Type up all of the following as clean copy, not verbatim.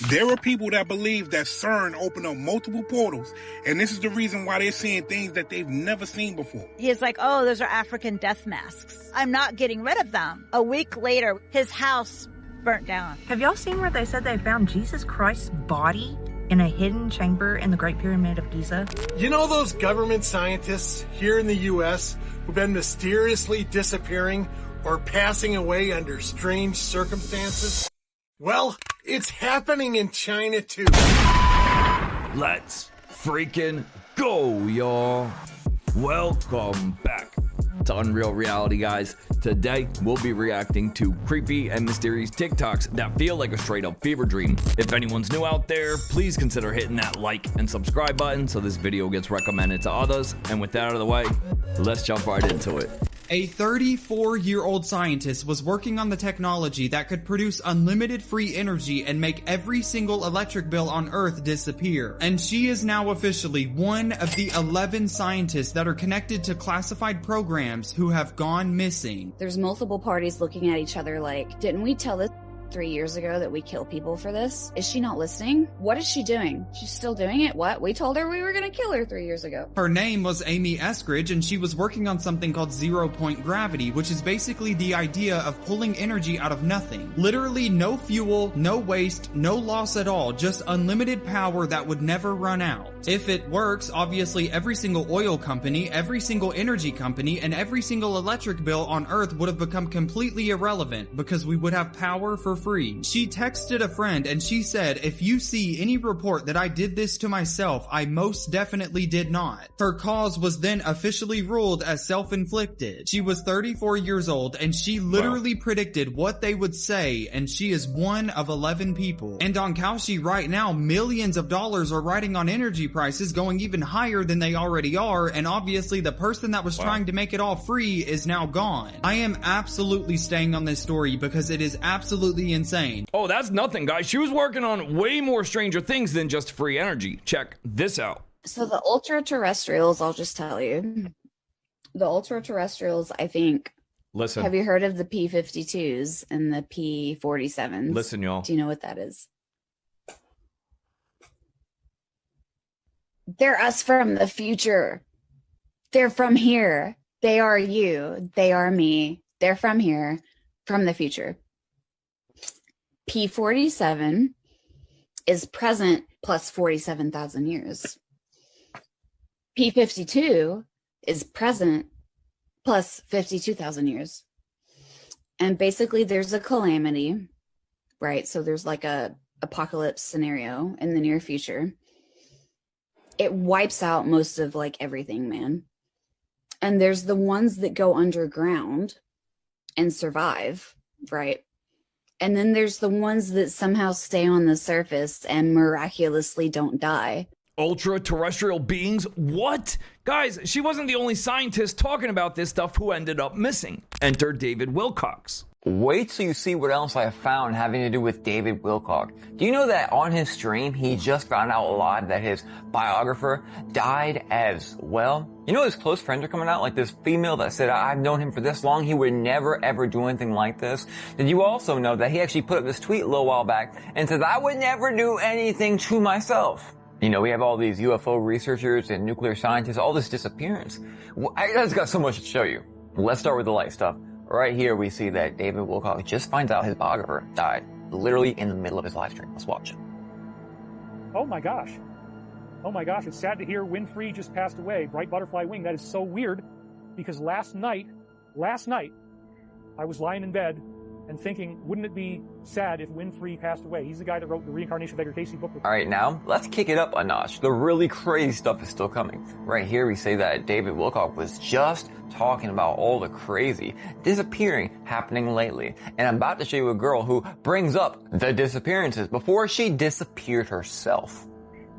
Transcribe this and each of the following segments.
There are people that believe that CERN opened up multiple portals, and this is the reason why they're seeing things that they've never seen before. He's like, oh, those are African death masks. I'm not getting rid of them. A week later, his house burnt down. Have y'all seen where they said they found Jesus Christ's body in a hidden chamber in the Great Pyramid of Giza? You know those government scientists here in the U.S. who've been mysteriously disappearing or passing away under strange circumstances? Well, it's happening in China too. Let's freaking go, y'all. Welcome back to Unreal Reality, guys. Today, we'll be reacting to creepy and mysterious TikToks that feel like a straight up fever dream. If anyone's new out there, please consider hitting that like and subscribe button so this video gets recommended to others. And with that out of the way, let's jump right into it. A 34-year-old scientist was working on the technology that could produce unlimited free energy and make every single electric bill on Earth disappear. And she is now officially one of the 11 scientists that are connected to classified programs who have gone missing. There's multiple parties looking at each other like, didn't we tell this 3 years ago that we kill people for this? Is she not listening? What is she doing? She's still doing it? What? We told her we were gonna kill her 3 years ago. Her name was Amy Eskridge, and she was working on something called zero-point gravity, which is basically the idea of pulling energy out of nothing. Literally no fuel, no waste, no loss at all, just unlimited power that would never run out. If it works, obviously every single oil company, every single energy company, and every single electric bill on Earth would have become completely irrelevant because we would have power for free. She texted a friend and she said, if you see any report that I did this to myself, I most definitely did not. Her cause was then officially ruled as self-inflicted. She was 34 years old and she literally predicted what they would say, and she is one of 11 people. And on Kalshi right now, millions of dollars are riding on energy prices going even higher than they already are, and obviously the person that was trying to make it all free is now gone. I am absolutely staying on this story because it is absolutely insane. Oh, that's nothing, guys. She was working on way more stranger things than just free energy. Check this out. So the Ultraterrestrials, I'll just tell you. The Ultraterrestrials, I think. Listen. Have you heard of the P-52s and the P-47s? Listen, y'all. Do you know what that is? They're us from the future. They're from here. They are you. They are me. They're from here, from the future. P-47 is present plus 47,000 years. P-52 is present plus 52,000 years. And basically there's a calamity, right? So there's like a apocalypse scenario in the near future. It wipes out most of like everything, man. And there's the ones that go underground and survive, right? And then there's the ones that somehow stay on the surface and miraculously don't die. Ultra-terrestrial beings? What? Guys, she wasn't the only scientist talking about this stuff who ended up missing. Enter David Wilcock. Wait till you see what else I have found having to do with David Wilcock. Do you know that on his stream, he just found out live that his biographer died as well? You know his close friends are coming out, like this female that said, I've known him for this long, he would never ever do anything like this. Did you also know that he actually put up this tweet a little while back and says, I would never do anything to myself? You know, we have all these UFO researchers and nuclear scientists, all this disappearance. I just got so much to show you. Let's start with the light stuff. Right here, we see that David Wilcock just finds out his biographer died, literally in the middle of his live stream. Let's watch. Oh my gosh. Oh my gosh, it's sad to hear Winfrey just passed away. Bright butterfly wing, that is so weird, because last night, I was lying in bed and thinking, wouldn't it be sad if Winfrey passed away? He's the guy that wrote the Reincarnation of Edgar Casey book. All right, now let's kick it up a notch. The really crazy stuff is still coming. Right here, we say that David Wilcock was just talking about all the crazy disappearing happening lately. And I'm about to show you a girl who brings up the disappearances before she disappeared herself.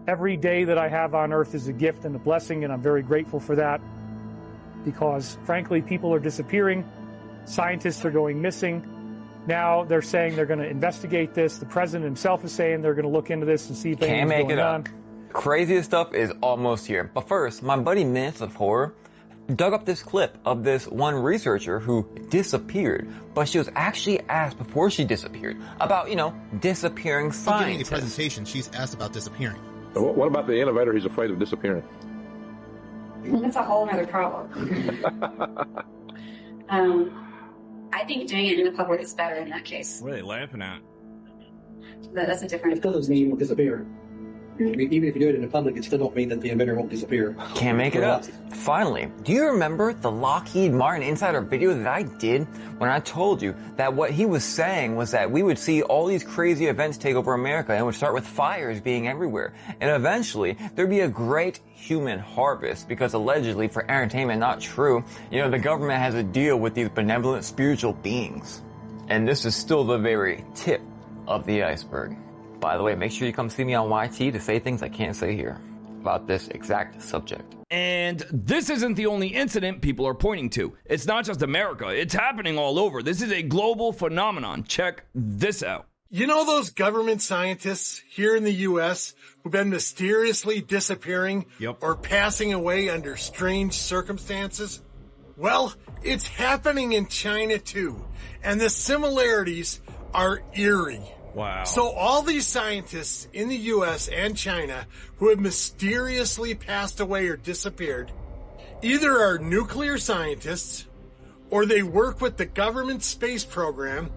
Every day that I have on Earth is a gift and a blessing, and I'm very grateful for that, because frankly, people are disappearing. Scientists are going missing. Now they're saying they're going to investigate this. The president himself is saying they're going to look into this and see if anything's going on. Craziest stuff is almost here. But first, my buddy Minutes of Horror dug up this clip of this one researcher who disappeared, but she was actually asked before she disappeared about, disappearing scientists. Giving a presentation, she's asked about disappearing. What about the innovator who's afraid of disappearing? That's a whole other problem. I think doing it in the public is better in that case. What are they laughing at? That's a different... It still doesn't mean you will disappear. I mean, even if you do it in the public, it still don't mean that the inventor won't disappear. Can't make it up. Finally, do you remember the Lockheed Martin insider video that I did when I told you that what he was saying was that we would see all these crazy events take over America and it would start with fires being everywhere. And eventually, there'd be a great human harvest because allegedly, for entertainment, not true, the government has a deal with these benevolent spiritual beings. And this is still the very tip of the iceberg. By the way, make sure you come see me on YT to say things I can't say here about this exact subject. And this isn't the only incident people are pointing to. It's not just America. It's happening all over. This is a global phenomenon. Check this out. You know those government scientists here in the U.S. who've been mysteriously disappearing or passing away under strange circumstances? Well, it's happening in China too. And the similarities are eerie. Wow. So all these scientists in the U.S. and China who have mysteriously passed away or disappeared either are nuclear scientists, or they work with the government space program,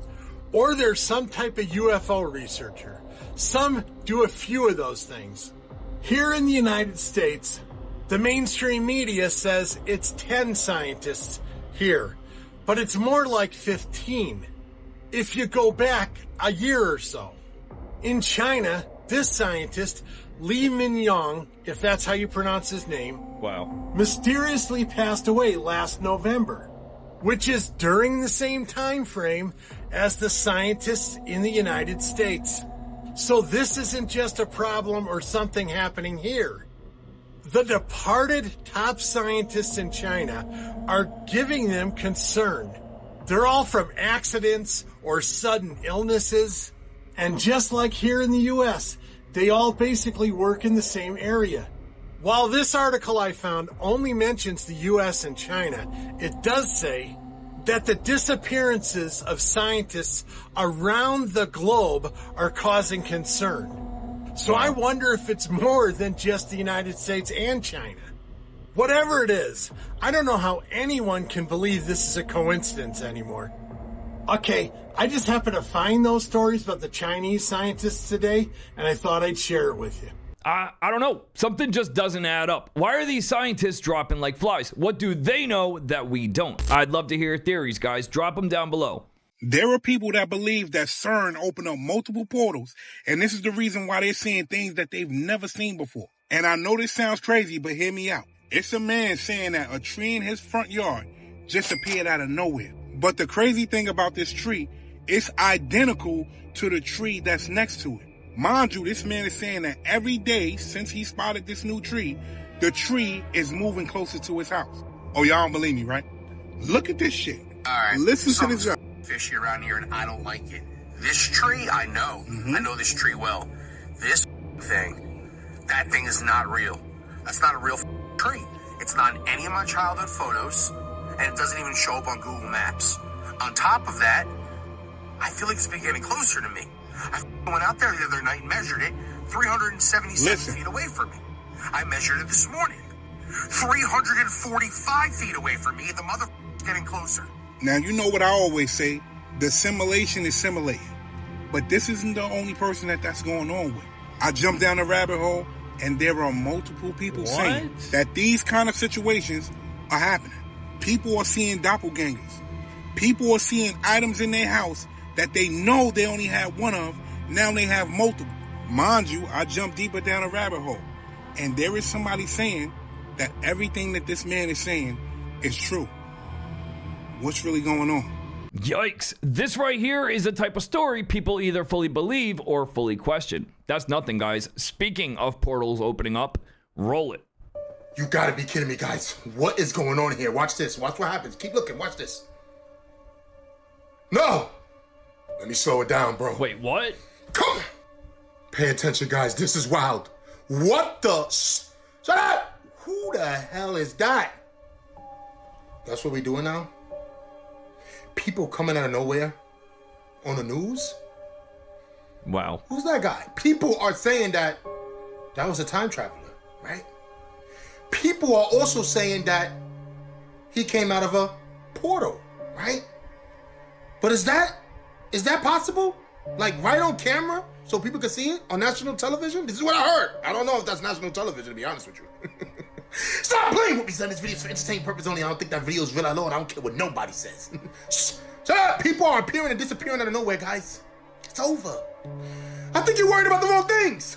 or they're some type of UFO researcher. Some do a few of those things. Here in the United States, the mainstream media says it's 10 scientists here, but it's more like 15. If you go back a year or so. In China, this scientist, Li Mingyong, if that's how you pronounce his name, mysteriously passed away last November, which is during the same time frame as the scientists in the United States. So this isn't just a problem or something happening here. The departed top scientists in China are giving them concern. They're all from accidents or sudden illnesses. And just like here in the U.S., they all basically work in the same area. While this article I found only mentions the U.S. and China, it does say that the disappearances of scientists around the globe are causing concern. So I wonder if it's more than just the United States and China. Whatever it is, I don't know how anyone can believe this is a coincidence anymore. Okay, I just happened to find those stories about the Chinese scientists today, and I thought I'd share it with you. I don't know. Something just doesn't add up. Why are these scientists dropping like flies? What do they know that we don't? I'd love to hear theories, guys. Drop them down below. There are people that believe that CERN opened up multiple portals, and this is the reason why they're seeing things that they've never seen before. And I know this sounds crazy, but hear me out. It's a man saying that a tree in his front yard just appeared out of nowhere. But the crazy thing about this tree, it's identical to the tree that's next to it. Mind you, this man is saying that every day since he spotted this new tree, the tree is moving closer to his house. Oh, y'all don't believe me, right? Look at this shit. All right. Listen to this. Fishy around here, and I don't like it. This tree, I know. I know this tree well. This thing, that thing is not real. That's not a real tree. It's not in any of my childhood photos, and it doesn't even show up on Google Maps. On top of that, I feel like it's been getting closer to me. I went out there the other night and measured it 377 feet away from me. I measured it this morning. 345 feet away from me, the motherfucker's getting closer. Now, you know what I always say, the simulation is simulating. But this isn't the only person that's going on with. I jumped down a rabbit hole, and there are multiple people saying that these kind of situations are happening. People are seeing doppelgangers. People are seeing items in their house that they know they only had one of, now they have multiple. Mind you, I jumped deeper down a rabbit hole, and there is somebody saying that everything that this man is saying is true. What's really going on? Yikes. This right here is a type of story people either fully believe or fully question. That's nothing, guys. Speaking of portals opening up, roll it. You gotta be kidding me, guys. What is going on here? Watch this. Watch what happens. Keep looking. Watch this. No! Let me slow it down, bro. Wait, what? Come on! Pay attention, guys. This is wild. What the... Shut up! Who the hell is that? That's what we doing now? People coming out of nowhere on the news? Wow. Who's that guy? People are saying that was a time traveler, right? People are also saying that he came out of a portal, right? But is that possible? Like right on camera so people can see it on national television? This is what I heard. I don't know if that's national television, to be honest with you. Stop playing with me, son. This video's for entertainment purpose only. I don't think that video's real at all, and I don't care what nobody says. Shut up. People are appearing and disappearing out of nowhere, guys. It's over. I think you're worried about the wrong things.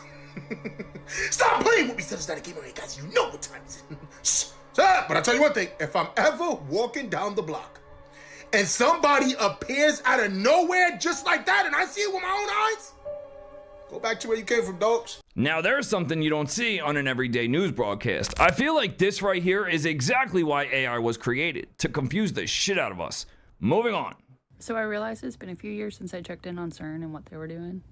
Stop playing with me, son. It's not a game already, guys. You know what time it is. Shut up. But I'll tell you one thing. If I'm ever walking down the block and somebody appears out of nowhere just like that, and I see it with my own eyes, go back to where you came from, dogs. Now, there's something you don't see on an everyday news broadcast. I feel like this right here is exactly why AI was created, to confuse the shit out of us. Moving on. So I realized it's been a few years since I checked in on CERN and what they were doing.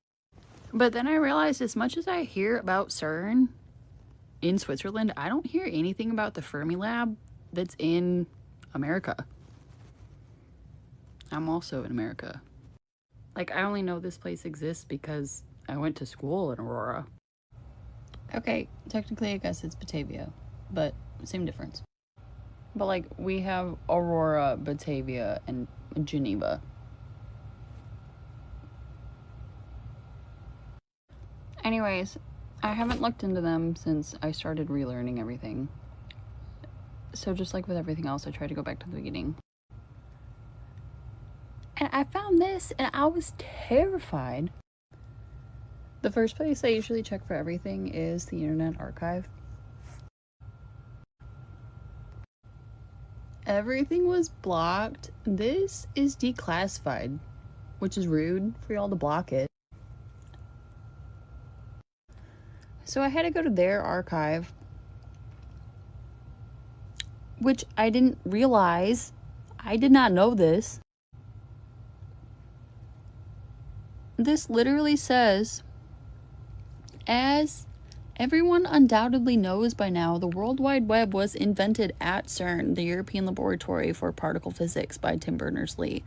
But then I realized as much as I hear about CERN in Switzerland, I don't hear anything about the Fermi Lab that's in America. I'm also in America. Like, I only know this place exists because I went to school in Aurora. Okay, technically I guess it's Batavia, but same difference. But like, we have Aurora, Batavia, and Geneva. Anyways, I haven't looked into them since I started relearning everything. So just like with everything else, I tried to go back to the beginning. And I found this, and I was terrified. The first place I usually check for everything is the Internet Archive. Everything was blocked. This is declassified, which is rude for y'all to block it. So I had to go to their archive, which I didn't realize. I did not know this. This literally says, as everyone undoubtedly knows by now, the World Wide Web was invented at CERN, the European Laboratory for Particle Physics, by Tim Berners-Lee,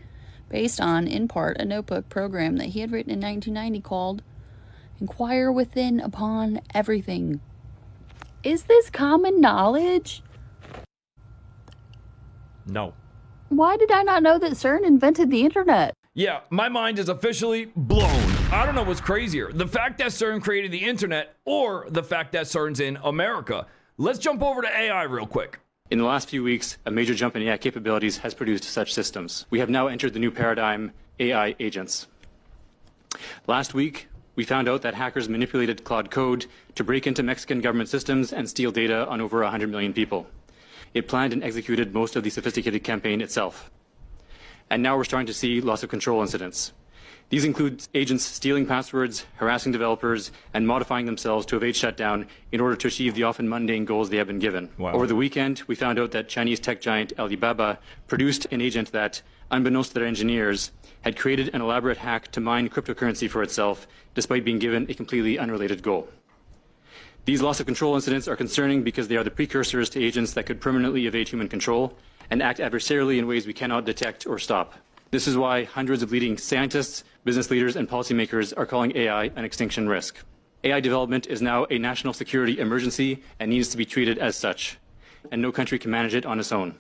based on, in part, a notebook program that he had written in 1990 called Inquire Within Upon Everything. Is this common knowledge? No. Why did I not know that CERN invented the internet? Yeah, my mind is officially blown. I don't know what's crazier, the fact that CERN created the internet or the fact that CERN's in America. Let's jump over to AI real quick. In the last few weeks, a major jump in AI capabilities has produced such systems. We have now entered the new paradigm, AI agents. Last week, we found out that hackers manipulated Claude Code to break into Mexican government systems and steal data on over 100 million people. It planned and executed most of the sophisticated campaign itself. And now we're starting to see loss of control incidents. These include agents stealing passwords, harassing developers, and modifying themselves to evade shutdown in order to achieve the often mundane goals they have been given. Wow. Over the weekend, we found out that Chinese tech giant Alibaba produced an agent that, unbeknownst to their engineers, had created an elaborate hack to mine cryptocurrency for itself, despite being given a completely unrelated goal. These loss of control incidents are concerning because they are the precursors to agents that could permanently evade human control and act adversarially in ways we cannot detect or stop. This is why hundreds of leading scientists, business leaders, and policymakers are calling AI an extinction risk. AI development is now a national security emergency and needs to be treated as such, and no country can manage it on its own.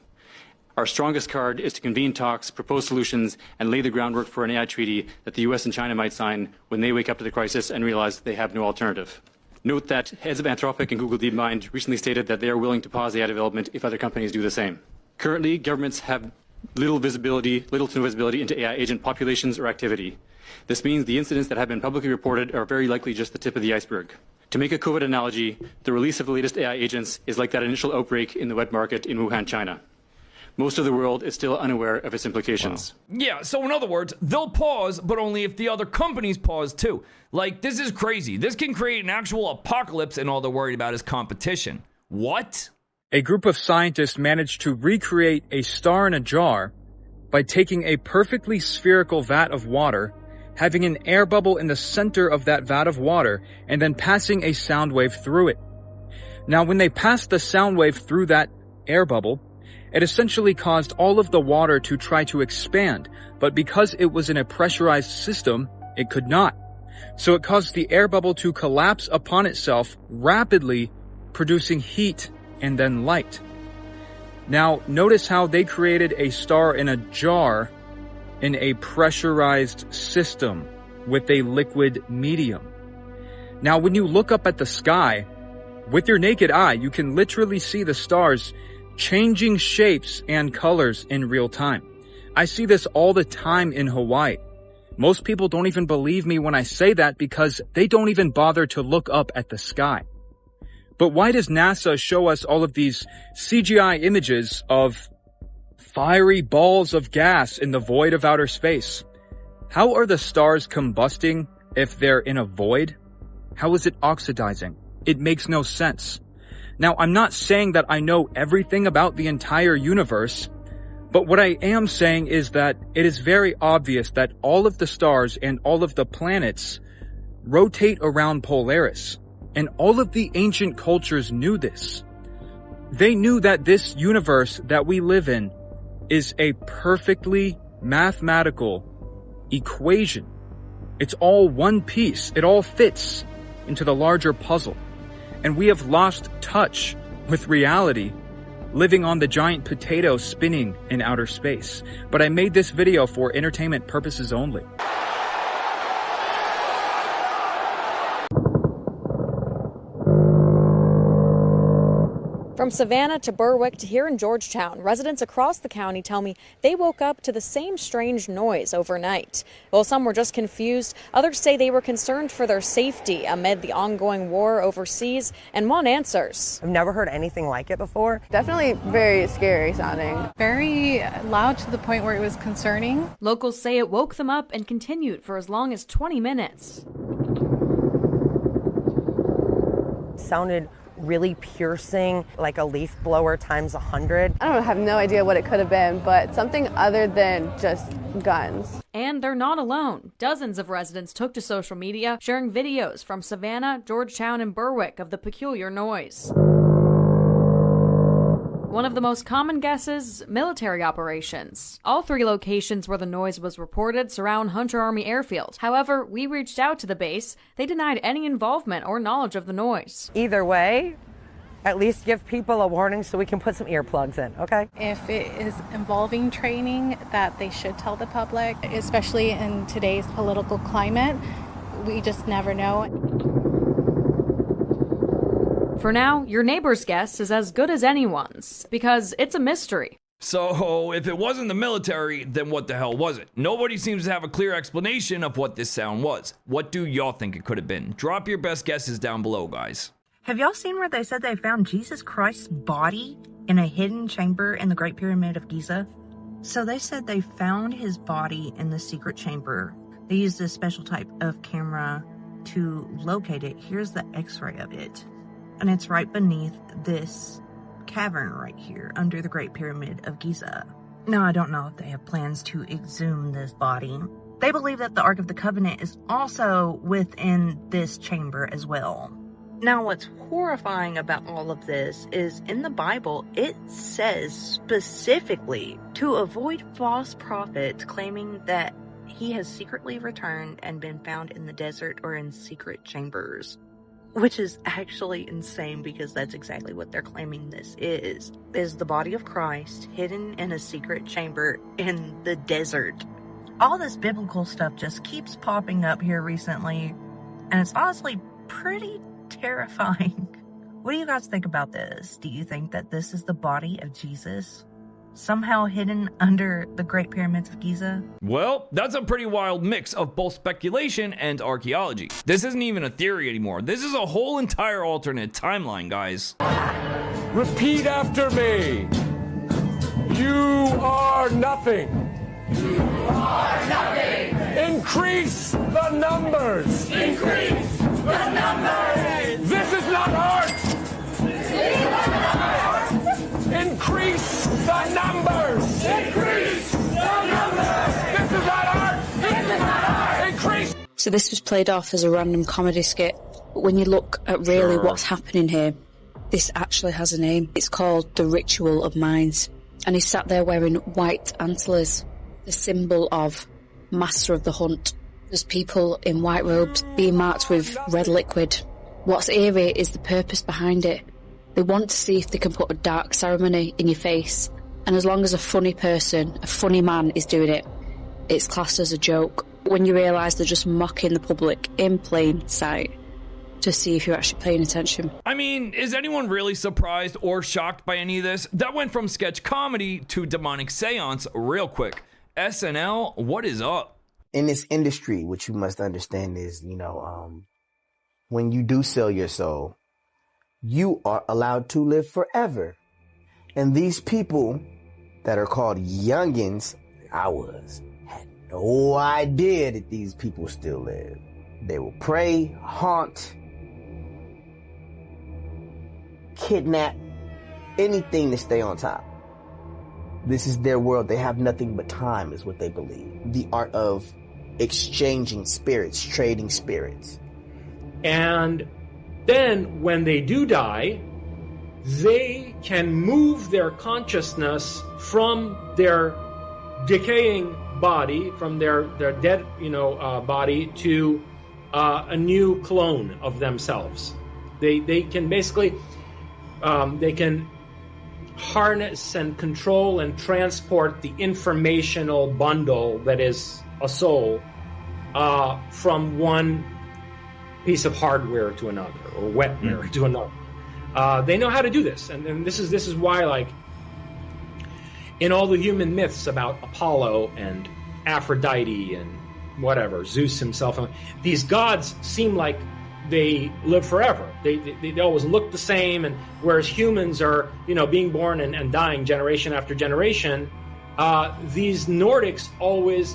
Our strongest card is to convene talks, propose solutions, and lay the groundwork for an AI treaty that the US and China might sign when they wake up to the crisis and realize they have no alternative. Note that heads of Anthropic and Google DeepMind recently stated that they are willing to pause AI development if other companies do the same. Currently, governments have little to no visibility into AI agent populations or activity. This means the incidents that have been publicly reported are very likely just the tip of the iceberg. To make a COVID analogy, the release of the latest AI agents is like that initial outbreak in the wet market in Wuhan, China. Most of the world is still unaware of its implications. Wow. Yeah, so in other words, they'll pause, but only if the other companies pause too. Like, this is crazy. This can create an actual apocalypse, and all they're worried about is competition. What? A group of scientists managed to recreate a star in a jar by taking a perfectly spherical vat of water, having an air bubble in the center of that vat of water, and then passing a sound wave through it. Now, when they passed the sound wave through that air bubble, It essentially caused all of the water to try to expand, but because it was in a pressurized system, it could not. So it caused the air bubble to collapse upon itself rapidly, producing heat and then light. Now, notice how they created a star in a jar in a pressurized system with a liquid medium. Now, when you look up at the sky, with your naked eye, you can literally see the stars changing shapes and colors in real time. I see this all the time in Hawaii. Most people don't even believe me when I say that because they don't even bother to look up at the sky. But why does NASA show us all of these CGI images of fiery balls of gas in the void of outer space? How are the stars combusting if they're in a void? How is it oxidizing? It makes no sense. Now, I'm not saying that I know everything about the entire universe, but what I am saying is that it is very obvious that all of the stars and all of the planets rotate around Polaris, and all of the ancient cultures knew this. They knew that this universe that we live in is a perfectly mathematical equation. It's all one piece. It all fits into the larger puzzle. And we have lost touch with reality, living on the giant potato spinning in outer space. But I made this video for entertainment purposes only. From Savannah to Berwick to here in Georgetown, residents across the county tell me they woke up to the same strange noise overnight. While some were just confused, others say they were concerned for their safety amid the ongoing war overseas and want answers. I've never heard anything like it before. Definitely very scary sounding. Very loud to the point where it was concerning. Locals say it woke them up and continued for as long as 20 minutes. Sounded really piercing, like a leaf blower times 100. I have no idea what it could have been, but something other than just guns. And they're not alone. Dozens of residents took to social media, sharing videos from Savannah, Georgetown, and Berwick of the peculiar noise. One of the most common guesses, military operations. All three locations where the noise was reported surround Hunter Army Airfield. However, we reached out to the base. They denied any involvement or knowledge of the noise. Either way, at least give people a warning so we can put some earplugs in, okay? If it is involving training, that they should tell the public, especially in today's political climate. We just never know. For now, your neighbor's guess is as good as anyone's, because it's a mystery. So, if it wasn't the military, then what the hell was it? Nobody seems to have a clear explanation of what this sound was. What do y'all think it could have been? Drop your best guesses down below, guys. Have y'all seen where they said they found Jesus Christ's body in a hidden chamber in the Great Pyramid of Giza? So they said they found his body in the secret chamber. They used a special type of camera to locate it. Here's the x-ray of it. And it's right beneath this cavern right here under the Great Pyramid of Giza. Now, I don't know if they have plans to exhume this body. They believe that the Ark of the Covenant is also within this chamber as well. Now, what's horrifying about all of this is in the Bible, it says specifically to avoid false prophets claiming that he has secretly returned and been found in the desert or in secret chambers. Which is actually insane because that's exactly what they're claiming this is the body of Christ hidden in a secret chamber in the desert. All this biblical stuff just keeps popping up here recently, and it's honestly pretty terrifying. What do you guys think about this? Do you think that this is the body of Jesus? Somehow hidden under the Great Pyramids of Giza? Well, that's a pretty wild mix of both speculation and archaeology. This isn't even a theory anymore. This is a whole entire alternate timeline, guys. Repeat after me. You are nothing. You are nothing. Increase the numbers. Increase the numbers. This is not art. This is not art. Increase the numbers! Increase the numbers! This is not art! This is not art! Increase! So this was played off as a random comedy skit, but when you look at really what's happening here, this actually has a name. It's called The Ritual of Minds. and he's sat there wearing white antlers, the symbol of master of the hunt. There's people in white robes being marked with red liquid. What's eerie is the purpose behind it. They want to see if they can put a dark ceremony in your face, and as long as a funny person, a funny man is doing it, it's classed as a joke. When you realise they're just mocking the public in plain sight to see if you're actually paying attention. I mean, is anyone really surprised or shocked by any of this? That went from sketch comedy to demonic seance real quick. SNL, what is up? In this industry, what you must understand is, when you do sell your soul, you are allowed to live forever. And these people that are called youngins, had no idea that these people still live. They will pray, haunt, kidnap, anything to stay on top. This is their world. They have nothing but time, is what they believe. The art of exchanging spirits, trading spirits. And then when they do die, they can move their consciousness from their decaying body, from their dead, body to a new clone of themselves. They can basically, they can harness and control and transport the informational bundle that is a soul from one piece of hardware to another, or wetware to another. They know how to do this, and this is why, like, in all the human myths about Apollo and Aphrodite and whatever, Zeus himself, these gods seem like they live forever. They always look the same, and whereas humans are, being born and dying generation after generation, these Nordics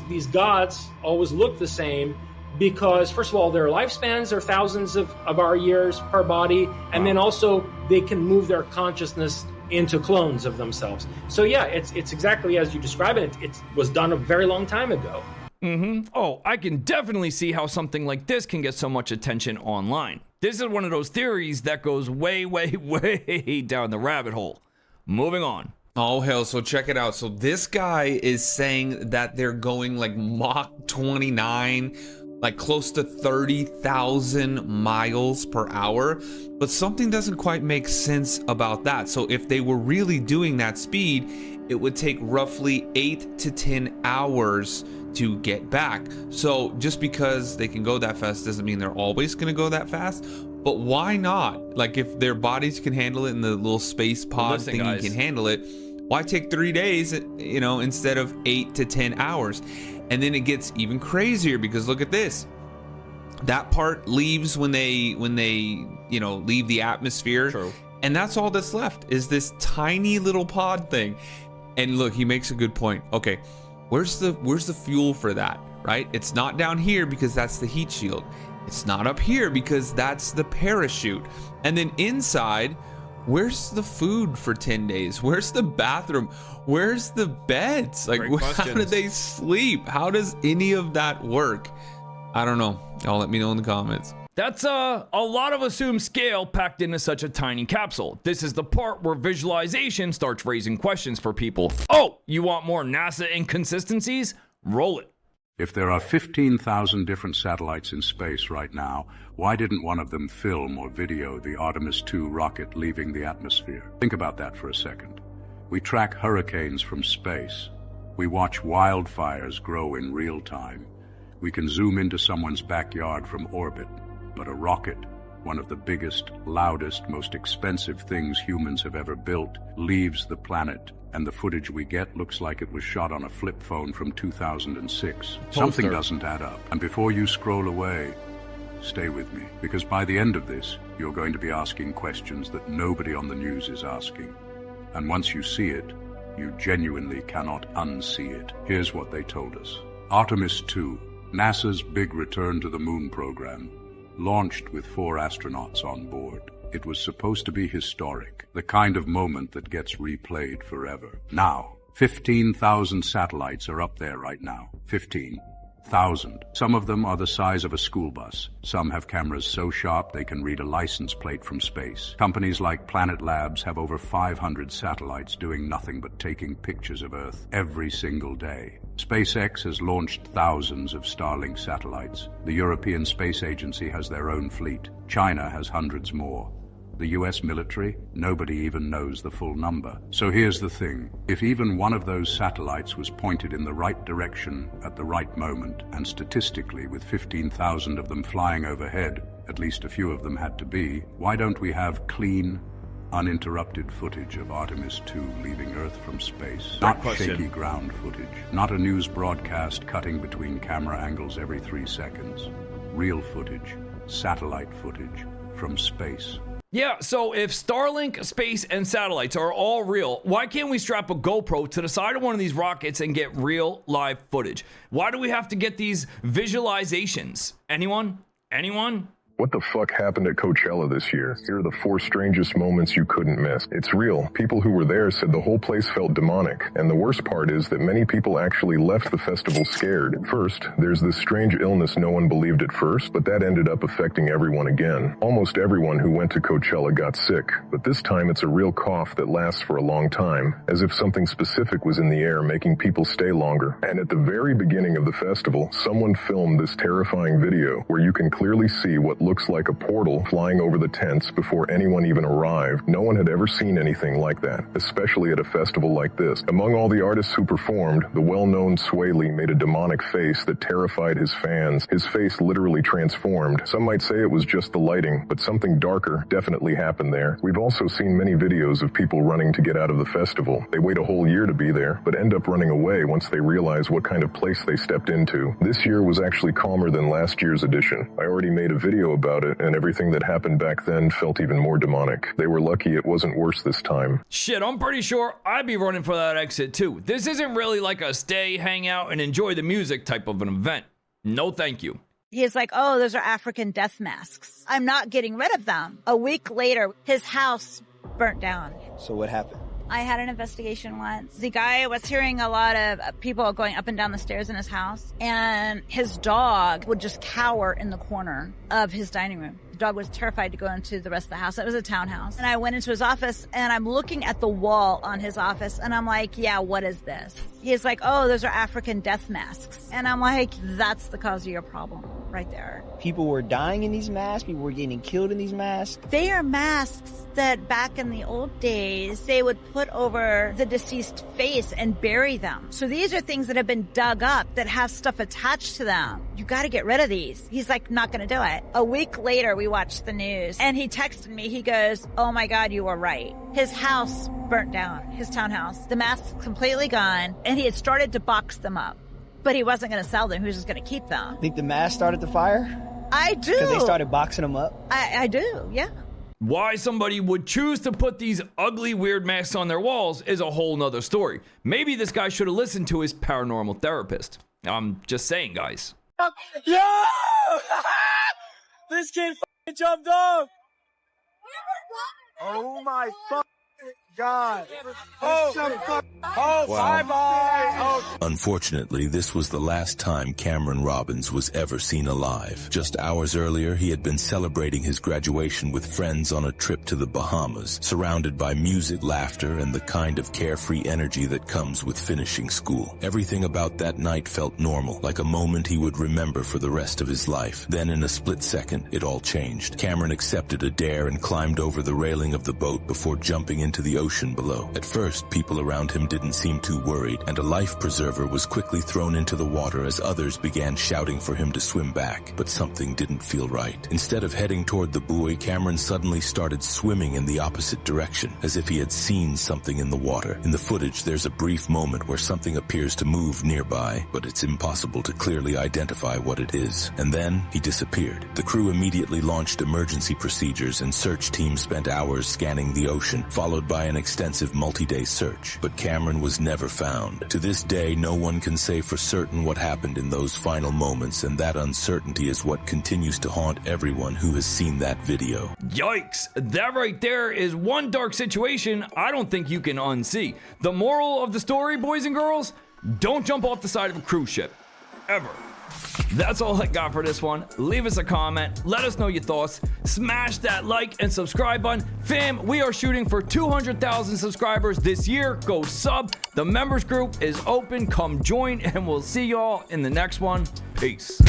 these gods always look the same, because first of all, their lifespans are thousands of our years per body, and then also they can move their consciousness into clones of themselves. So yeah, it's exactly as you describe it. It was done a very long time ago. Oh, I can definitely see how something like this can get so much attention online. This is one of those theories that goes way, way, way down the rabbit hole. Moving on. Oh, hell, so check it out. So this guy is saying that they're going like Mach 29, like close to 30,000 miles per hour. But something doesn't quite make sense about that. So if they were really doing that speed, it would take roughly 8 to 10 hours to get back. So just because they can go that fast doesn't mean they're always going to go that fast. But why not? Like, if their bodies can handle it and the little space pod thingy can handle it, why take 3 days, instead of 8 to 10 hours? And then it gets even crazier, because look at this. That part leaves when they leave the atmosphere. True. And that's all that's left is this tiny little pod thing. And look, he makes a good point. Okay, where's the fuel for that, right? It's not down here because that's the heat shield. It's not up here because that's the parachute. And then inside, where's the food for 10 days? Where's the bathroom? Where's the beds? Like, how do they sleep? How does any of that work? I don't know. Y'all let me know in the comments. That's a lot of assumed scale packed into such a tiny capsule. This is the part where visualization starts raising questions for people. Oh, you want more NASA inconsistencies? Roll it. If there are 15,000 different satellites in space right now, why didn't one of them film or video the Artemis II rocket leaving the atmosphere? Think about that for a second. We track hurricanes from space. We watch wildfires grow in real time. We can zoom into someone's backyard from orbit. But a rocket, one of the biggest, loudest, most expensive things humans have ever built, leaves the planet, and the footage we get looks like it was shot on a flip phone from 2006. Something doesn't add up. And before you scroll away, stay with me, because by the end of this, you're going to be asking questions that nobody on the news is asking. And once you see it, you genuinely cannot unsee it. Here's what they told us. Artemis II, NASA's big return to the moon program, launched with 4 astronauts on board. It was supposed to be historic, the kind of moment that gets replayed forever. Now, 15,000 satellites are up there right now. 15. 1,000. Some of them are the size of a school bus. Some have cameras so sharp they can read a license plate from space. Companies like Planet Labs have over 500 satellites doing nothing but taking pictures of Earth every single day. SpaceX has launched thousands of Starlink satellites. The European Space Agency has their own fleet. China has hundreds more. The US military, nobody even knows the full number. So here's the thing. If even one of those satellites was pointed in the right direction at the right moment, and statistically with 15,000 of them flying overhead, at least a few of them had to be, why don't we have clean, uninterrupted footage of Artemis 2 leaving Earth from space? Not shaky ground footage. Not a news broadcast cutting between camera angles every 3 seconds. Real footage. Satellite footage from space. Yeah, so if Starlink, space, and satellites are all real, why can't we strap a GoPro to the side of one of these rockets and get real live footage? Why do we have to get these visualizations? Anyone? Anyone? What the fuck happened at Coachella this year? Here are the 4 strangest moments you couldn't miss. It's real. People who were there said the whole place felt demonic. And the worst part is that many people actually left the festival scared. First, there's this strange illness no one believed at first, but that ended up affecting everyone again. Almost everyone who went to Coachella got sick, but this time it's a real cough that lasts for a long time, as if something specific was in the air making people stay longer. And at the very beginning of the festival, someone filmed this terrifying video where you can clearly see what looks like a portal flying over the tents before anyone even arrived. No one had ever seen anything like that, especially at a festival like this. Among all the artists who performed, the well-known Sway Lee made a demonic face that terrified his fans. His face literally transformed. Some might say it was just the lighting, but something darker definitely happened there. We've also seen many videos of people running to get out of the festival. They wait a whole year to be there, but end up running away once they realize what kind of place they stepped into. This year was actually calmer than last year's edition. I already made a video about it, and everything that happened back then felt even more demonic. They were lucky it wasn't worse this time. Shit, I'm pretty sure I'd be running for that exit too. This isn't really like a stay, hang out, and enjoy the music type of an event. No thank you. He's like, oh, those are African death masks. I'm not getting rid of them. A week later, his house burnt down. So what happened? I had an investigation once. The guy was hearing a lot of people going up and down the stairs in his house, and his dog would just cower in the corner of his dining room. The dog was terrified to go into the rest of the house. It was a townhouse. And I went into his office, and I'm looking at the wall on his office, and I'm like, yeah, what is this? He's like, oh, those are African death masks. And I'm like, that's the cause of your problem right there. People were dying in these masks. People were getting killed in these masks. They are masks that back in the old days, they would put over the deceased face and bury them. So these are things that have been dug up that have stuff attached to them. You got to get rid of these. He's like, not going to do it. A week later, we watched the news, and he texted me. He goes, oh my God, you were right. His house burnt down, his townhouse. The masks completely gone, and he had started to box them up. But he wasn't going to sell them. He was just going to keep them. Think the mask started the fire? I do. Because they started boxing them up? I do, yeah. Why somebody would choose to put these ugly, weird masks on their walls is a whole nother story. Maybe this guy should have listened to his paranormal therapist. I'm just saying, guys. Yo! This kid f***ing jumped off! Oh my God! Oh, Wow. bye-bye! Oh. Unfortunately, this was the last time Cameron Robbins was ever seen alive. Just hours earlier, he had been celebrating his graduation with friends on a trip to the Bahamas, surrounded by music, laughter, and the kind of carefree energy that comes with finishing school. Everything about that night felt normal, like a moment he would remember for the rest of his life. Then in a split second, it all changed. Cameron accepted a dare and climbed over the railing of the boat before jumping into the ocean below. At first, people around him didn't seem too worried, and a life preserver was quickly thrown into the water as others began shouting for him to swim back. But something didn't feel right. Instead of heading toward the buoy, Cameron suddenly started swimming in the opposite direction, as if he had seen something in the water. In the footage, there's a brief moment where something appears to move nearby, but it's impossible to clearly identify what it is. And then, he disappeared. The crew immediately launched emergency procedures, and search teams spent hours scanning the ocean, followed by an extensive multi-day search. But Cameron was never found. To this day, no one can say for certain what happened in those final moments, and that uncertainty is what continues to haunt everyone who has seen that video. Yikes, that right there is one dark situation I don't think you can unsee. The moral of the story, boys and girls, don't jump off the side of a cruise ship. Ever. That's all I got for this one. Leave us a comment. Let us know your thoughts. Smash that like and subscribe button. Fam, we are shooting for 200,000 subscribers this year. Go sub. The members group is open. Come join, and we'll see y'all in the next one. Peace.